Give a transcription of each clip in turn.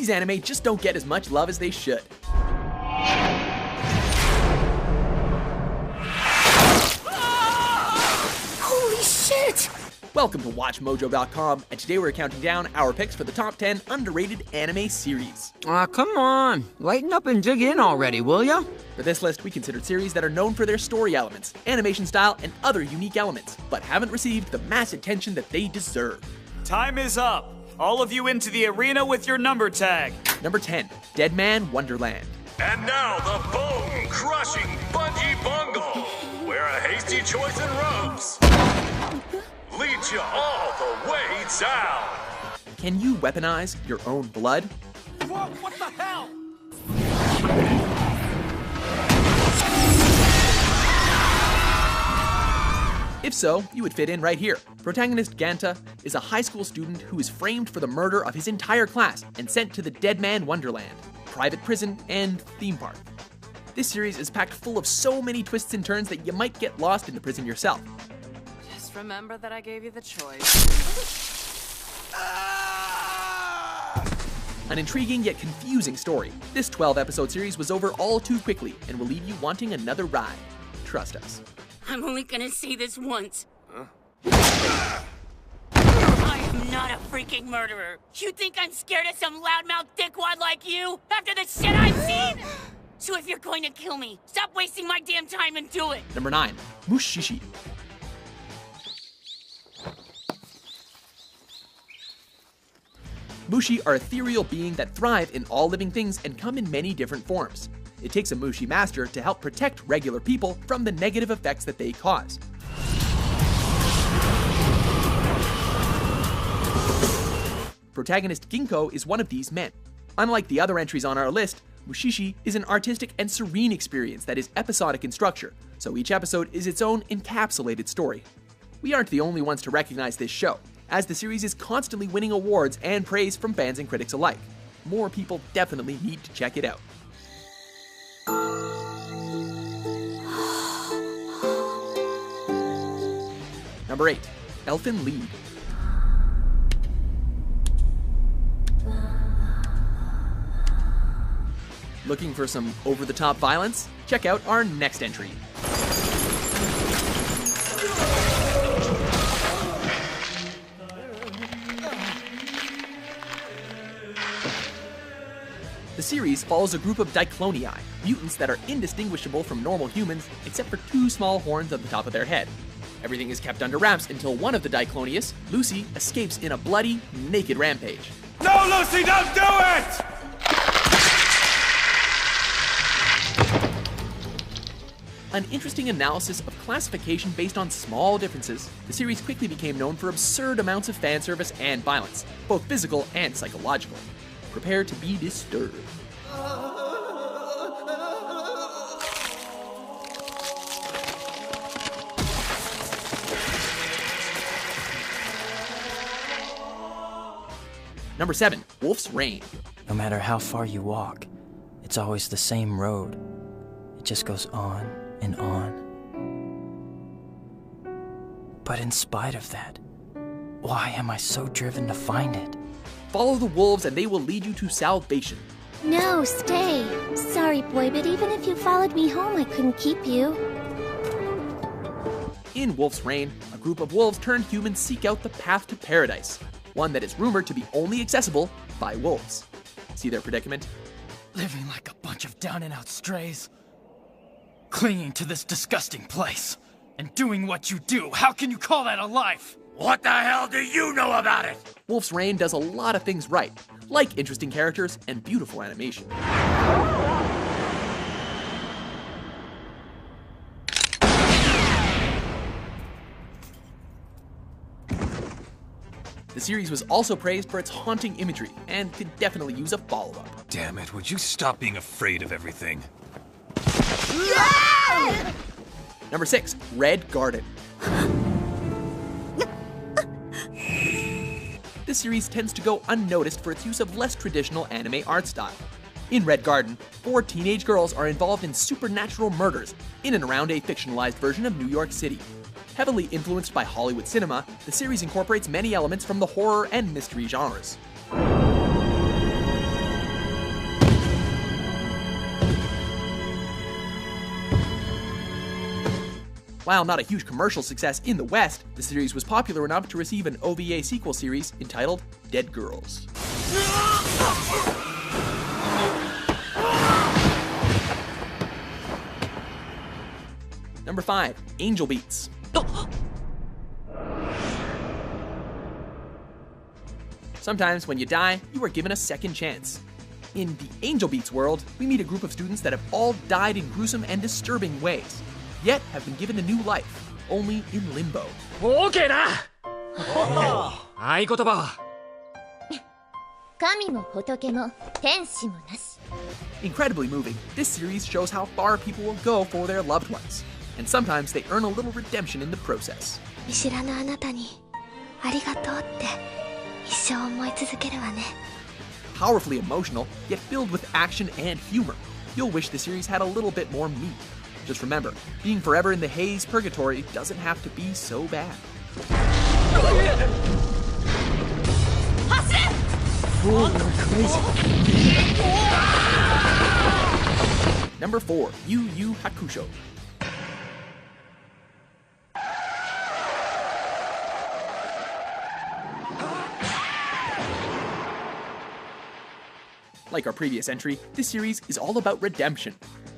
these anime just don't get as much love as they should. Holy shit! Welcome to WatchMojo.com, and today we're counting down our picks for the top 10 underrated anime series. Aw, come on. Lighten up and dig in already, will ya? For this list, we considered series that are known for their story elements, animation style, and other unique elements, but haven't received the mass attention that they deserve. Time is up. All of you into the arena with your number tag. Number 10, Deadman Wonderland. And now the bone-crushing Bungee Bungle, where a hasty choice in ropes leads you all the way down. Can you weaponize your own blood? Whoa, what the hell? If so, you would fit in right here. Protagonist Ganta is a high school student who is framed for the murder of his entire class and sent to the Deadman Wonderland, private prison and theme park. This series is packed full of so many twists and turns that you might get lost in the prison yourself. Just remember that I gave you the choice. An intriguing yet confusing story. This 12-episode series was over all too quickly and will leave you wanting another ride. Trust us. I'm only gonna say this once. I am not a freaking murderer. You think I'm scared of some loudmouth dickwad like you? After the shit I've seen? So if you're going to kill me, stop wasting my damn time and do it! Number 9, Mushishi. Mushi are ethereal beings that thrive in all living things and come in many different forms. It takes a Mushi master to help protect regular people from the negative effects that they cause. Protagonist Ginkgo is one of these men. Unlike the other entries on our list, Mushishi is an artistic and serene experience that is episodic in structure, so each episode is its own encapsulated story. We aren't the only ones to recognize this show, as the series is constantly winning awards and praise from fans and critics alike. More people definitely need to check it out. Number 8, Elfen Lied. Looking for some over-the-top violence? Check out our next entry. The series follows a group of Diclonii, mutants that are indistinguishable from normal humans except for 2 small horns at the top of their head. Everything is kept under wraps until one of the Diclonius, Lucy, escapes in a bloody, naked rampage. No, Lucy, don't do it! An interesting analysis of classification based on small differences, the series quickly became known for absurd amounts of fan service and violence, both physical and psychological. Prepare to be disturbed. Number 7, Wolf's Rain. No matter how far you walk, it's always the same road. It just goes on and on. But in spite of that, why am I so driven to find it? Follow the wolves and they will lead you to salvation. No, stay. Sorry, boy, but even if you followed me home, I couldn't keep you. In Wolf's Rain, a group of wolves turned humans seek out the path to paradise, one that is rumored to be only accessible by wolves. See their predicament? Living like a bunch of down-and-out strays. Clinging to this disgusting place. And doing what you do. How can you call that a life? What the hell do you know about it? Wolf's Rain does a lot of things right, like interesting characters and beautiful animation. The series was also praised for its haunting imagery and could definitely use a follow-up. Damn it, would you stop being afraid of everything? Number 6, Red Garden. This series tends to go unnoticed for its use of less traditional anime art style. In Red Garden, 4 teenage girls are involved in supernatural murders in and around a fictionalized version of New York City. Heavily influenced by Hollywood cinema, the series incorporates many elements from the horror and mystery genres. While not a huge commercial success in the West, the series was popular enough to receive an OVA sequel series entitled Dead Girls. Number 5. Angel Beats. Sometimes when you die, you are given a second chance. In the Angel Beats world, we meet a group of students that have all died in gruesome and disturbing ways, yet have been given a new life, only in limbo. OK だ合言葉神も仏も天使もなし。 Incredibly moving, this series shows how far people will go for their loved ones, and sometimes they earn a little redemption in the process. 見知らぬあなたにありがとうって一生思い続けるわね。 Powerfully emotional, yet filled with action and humor. You'll wish the series had a little bit more meat. Just remember, being forever in the Haze Purgatory doesn't have to be so bad. Number 4. Yu Yu Hakusho. Like our previous entry, this series is all about redemption.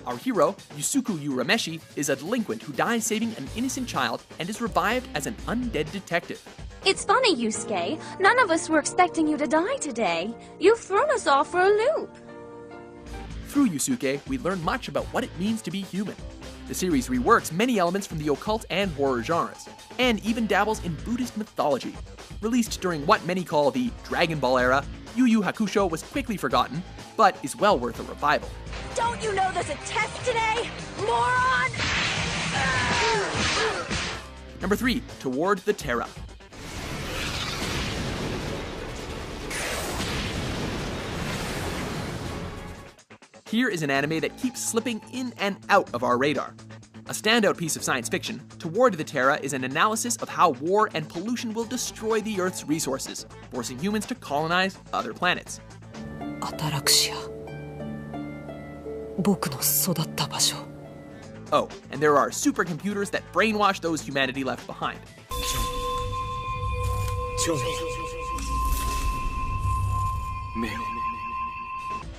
Our hero, Yusuku Urameshi, is a delinquent who dies saving an innocent child and is revived as an undead detective. It's funny, Yusuke. None of us were expecting you to die today. You've thrown us off for a loop. Through Yusuke, we learn much about what it means to be human. The series reworks many elements from the occult and horror genres, and even dabbles in Buddhist mythology. Released during what many call the Dragon Ball era, Yu Yu Hakusho was quickly forgotten, but is well worth a revival. Don't you know there's a test today, moron? Number 3. Toward the Terra. Here is an anime that keeps slipping in and out of our radar. A standout piece of science fiction, Toward the Terra is an analysis of how war and pollution will destroy the Earth's resources, forcing humans to colonize other planets. アタラクシア僕の育った場所 Oh, and there are supercomputers that brainwash those humanity left behind.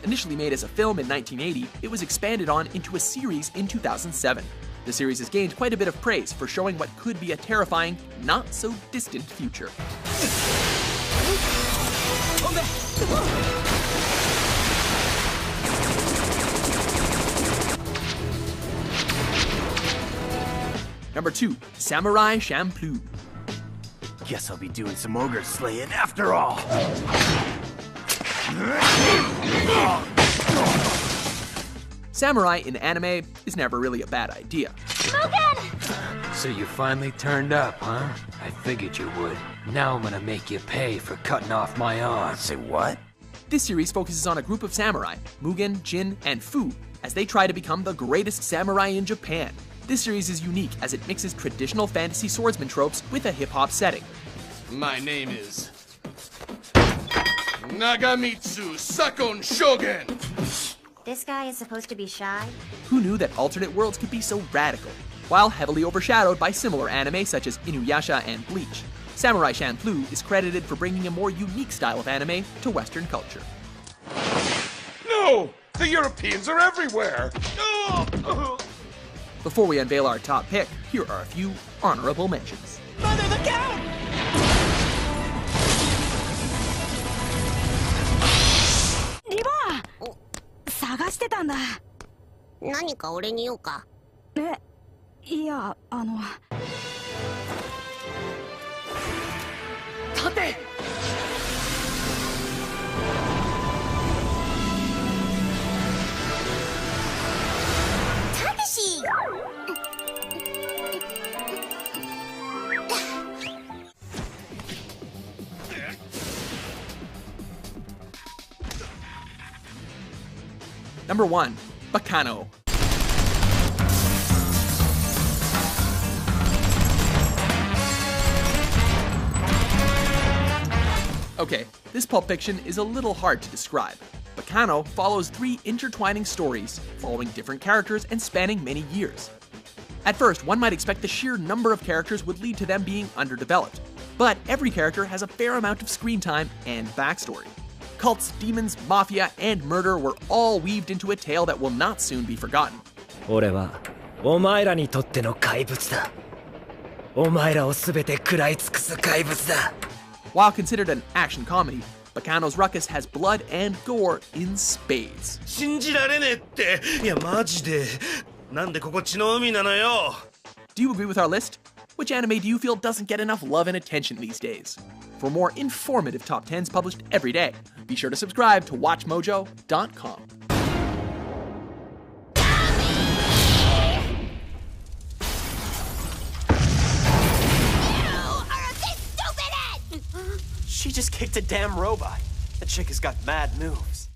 Initially made as a film in 1980, it was expanded on into a series in 2007. The series has gained quite a bit of praise for showing what could be a terrifying, not-so-distant future. Number 2. Samurai Champloo. Guess I'll be doing some ogre slaying after all. Samurai in anime is never really a bad idea. So you finally turned up, huh? I figured you would. Now I'm gonna make you pay for cutting off my arm. Say what? This series focuses on a group of samurai, Mugen, Jin, and Fu, as they try to become the greatest samurai in Japan. This series is unique as it mixes traditional fantasy swordsman tropes with a hip-hop setting. My name is Nagamitsu Sakon Shogun. This guy is supposed to be shy? Who knew that alternate worlds could be so radical? While heavily overshadowed by similar anime such as Inuyasha and Bleach, Samurai Champloo is credited for bringing a more unique style of anime to Western culture. No! The Europeans are everywhere! Before we unveil our top pick, here are a few honorable mentions. Mother, look out! Riva! 探してたんだ。何か俺に言うか？いや、立て！たけし！ Number 1. Baccano. Okay, this pulp fiction is a little hard to describe. Baccano follows 3 intertwining stories, following different characters and spanning many years. At first, one might expect the sheer number of characters would lead to them being underdeveloped, but every character has a fair amount of screen time and backstory. Cults, demons, mafia, and murder were all weaved into a tale that will not soon be forgotten. 俺はお前らにとっての怪物だ。お前らをすべて食らい尽くす怪物だ。 While considered an action comedy, Baccano's Ruckus has blood and gore in spades. 信じられねえって。いやマジで。なんでここ血の海なのよ。 Do you agree with our list? Which anime do you feel doesn't get enough love and attention these days? For more informative top 10s published every day, be sure to subscribe to WatchMojo.com. She just kicked a damn robot. That chick has got mad moves.